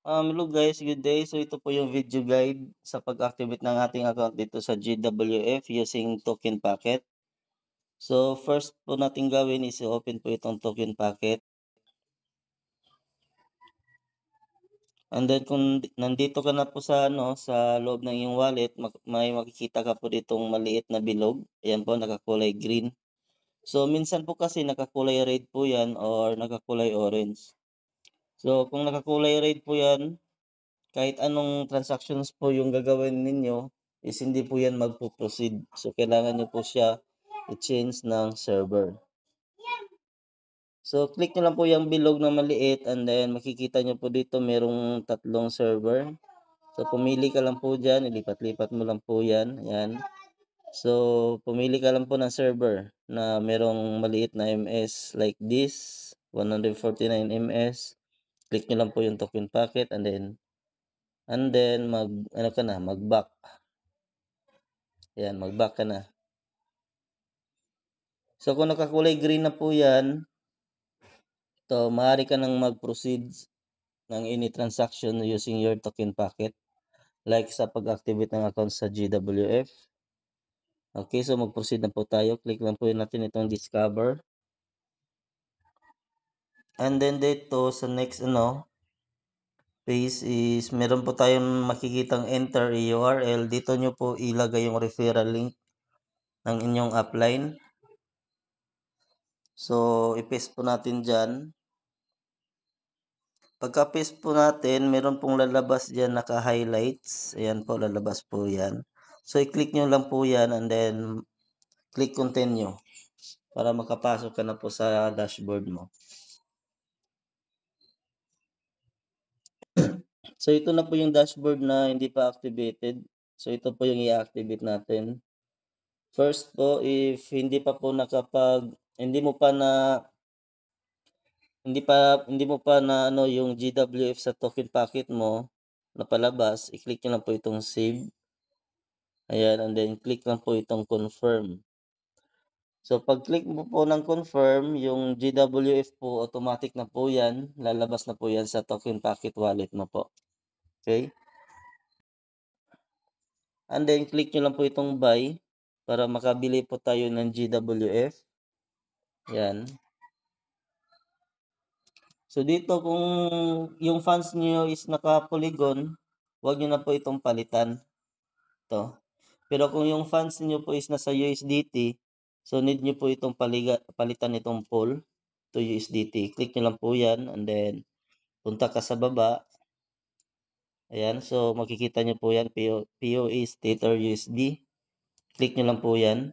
Hello guys, good day. So ito po yung video guide sa pag-activate ng ating account dito sa GWF using token packet. So first po natin gawin is i-open po itong token packet. And then kung nandito ka na po sa sa loob ng iyong wallet, may makikita ka po ditong maliit na bilog. Ayan po, nakakulay green. So minsan po kasi nakakulay red po 'yan or nakakulay orange. So kung nakakulay red po 'yan, kahit anong transactions po yung gagawin ninyo is hindi po yan magpo-proceed. So, kailangan nyo po siya i-change ng server. So, click nyo lang po yung bilog na maliit and then makikita nyo po dito merong tatlong server. So, pumili ka lang po dyan, ilipat-lipat mo lang po yan. Ayan. So, pumili ka lang po ng server na merong maliit na MS like this, 149 MS. Click nyo lang po yung token packet and then mag-back. Ayan, mag-back ka na. So, kung nakakulay green na po yan, maaari ka nang mag-proceed ng any transaction using your token packet. Like sa pag-activate ng account sa GWF. Okay, so mag-proceed na po tayo. Click lang po natin itong discover. And then dito sa next page is meron po tayong makikitang enter a URL. Dito nyo po ilagay yung referral link ng inyong upline. So, i-paste po natin dyan. Pagka-paste po natin, meron pong lalabas dyan naka-highlights. Ayan po, lalabas po yan. So, i-click nyo lang po yan and then click continue para makapasok ka na po sa dashboard mo. So, ito na po yung dashboard na hindi pa activated. So, ito po yung i-activate natin. First po, if hindi pa po hindi mo pa na yung GWF sa token packet mo na palabas, i-click nyo lang po itong save. Ayan, and then click lang po itong confirm. So, pag-click mo po ng confirm, yung GWF po, automatic na po yan. Lalabas na po yan sa token packet wallet mo po. Okay? And then, click nyo lang po itong buy para makabili po tayo ng GWF. Yan. So, dito kung yung funds nyo is naka-polygon, huwag nyo na po itong palitan. Ito. Pero kung yung funds niyo po is nasa USDT, so need nyo po itong palitan itong pool to USDT. Click nyo lang po yan and then punta ka sa baba. Ayan, so makikita nyo po yan, POE State or USD. Click nyo lang po yan.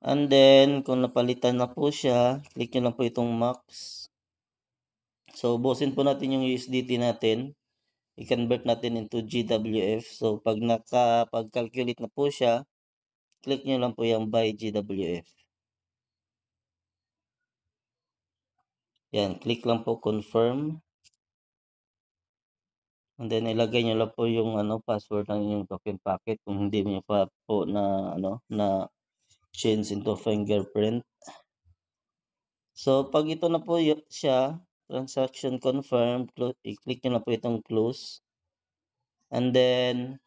And then, kung napalitan na po siya, click nyo lang po itong max. So, busin po natin yung USDT natin. I-convert natin into GWF. So, pag nakapag-calculate na po siya, click nyo lang po yung buy GWF. Yan, click lang po confirm. And then ilagay niyo lang po yung password ng inyong token packet kung hindi niyo pa po na change into fingerprint. So pag ito na po siya, transaction confirm, i-click niyo lang po itong close. And then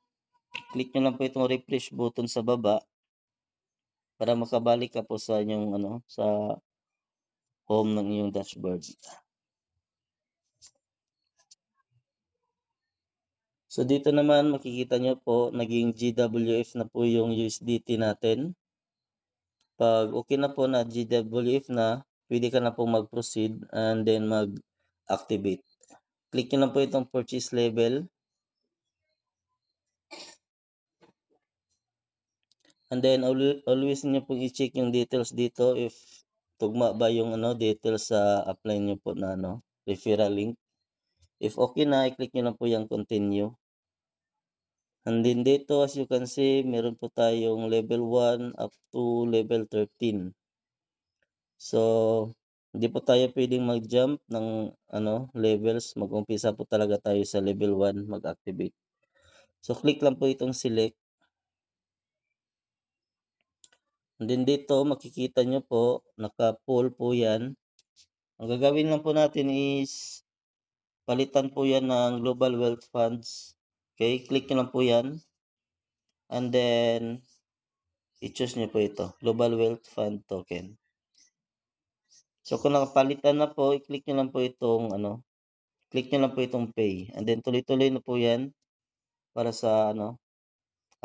click niyo lang po itong refresh button sa baba para makabalik ka po sa inyong sa home ng iyong dashboard. So dito naman makikita nyo po naging GWF na po yung USDT natin. Pag okay na po na GWF na, pwede ka na po mag-proceed and then mag-activate. Click nyo lang po itong purchase level. And then always nyo po i-check yung details dito if tugma ba yung details sa upline nyo po na referral link. If okay na, i-click nyo lang po yung continue. And then dito as you can see, meron po tayong level 1 up to level 13. So, hindi po tayo pwedeng mag-jump ng levels. Mag-umpisa po talaga tayo sa level 1 mag-activate. So, click lang po itong select. And then dito, makikita nyo po, naka-pull po yan. Ang gagawin lang po natin is palitan po yan ng Global Wealth Funds. Okay, click nyo lang po yan. And then, i-choose nyo po ito, Global Wealth Fund Token. So, kung nakapalitan na po, i-click nyo lang po itong, click nyo lang po itong pay. And then, tuloy-tuloy na po yan para sa,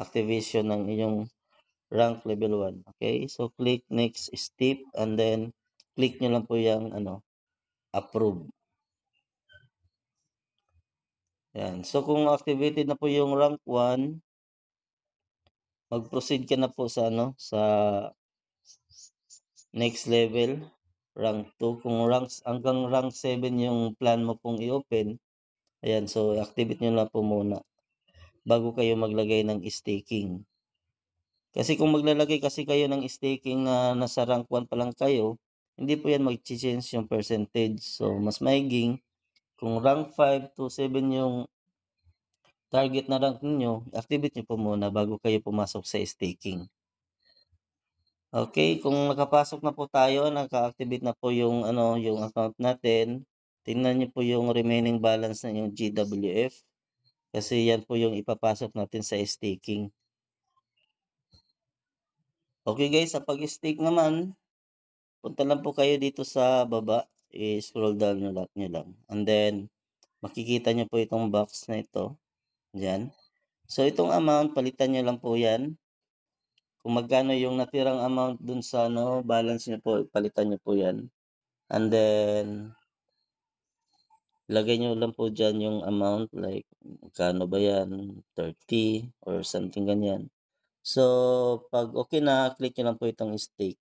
activation ng inyong rank level 1. Okay, so click next step and then click nyo lang po yung approve. Yan. So kung activated na po yung rank 1, mag-proceed ka na po sa sa next level, rank 2. Kung hanggang rank 7 yung plan mo pong i-open, ayan, so activate nyo na po muna bago kayo maglagay ng staking. Kasi kung maglalagay kasi kayo ng staking na nasa rank 1 pa lang kayo, hindi po yan mag-change yung percentage. So, mas maiging kung rank 5 to 7 yung target na rank ninyo, activate nyo po muna bago kayo pumasok sa staking. Okay, kung nakapasok na po tayo, naka-activate na po yung yung account natin, tingnan niyo po yung remaining balance na yung GWF kasi yan po yung ipapasok natin sa staking. Okay guys, sa pag-stake naman, punta lang po kayo dito sa baba, i-scroll down nyo lang. And then, makikita nyo po itong box na ito. Diyan. So, itong amount, palitan nyo lang po yan. Kung magkano yung natirang amount dun sa balance nyo po, palitan nyo po yan. And then, lagay nyo lang po dyan yung amount, like, magkano ba yan? 30 or something ganyan. So, pag okay na, click nyo lang po itong stake.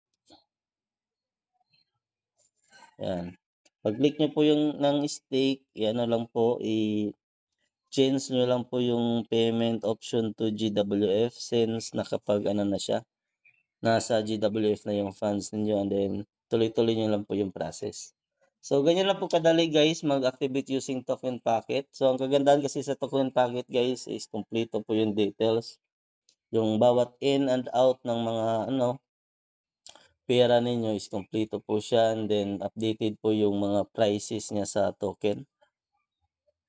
Yan. Pag-click nyo po yung ng stake, ano lang po, i-change nyo lang po yung payment option to GWF since nakapag na siya, nasa GWF na yung funds ninyo and then tuloy-tuloy nyo lang po yung process. So, ganyan lang po kadali guys, mag-activate using token packet. So, ang kagandahan kasi sa token packet guys is kompleto po yung details. Yung bawat in and out ng mga pera ninyo is kompleto po siya and then updated po yung mga prices niya sa token.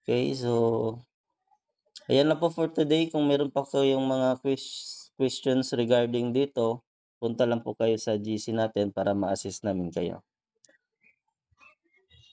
Okay, so ayan lang po for today. Kung meron pa kayong mga questions regarding dito, punta lang po kayo sa GC natin para ma-assist namin kayo.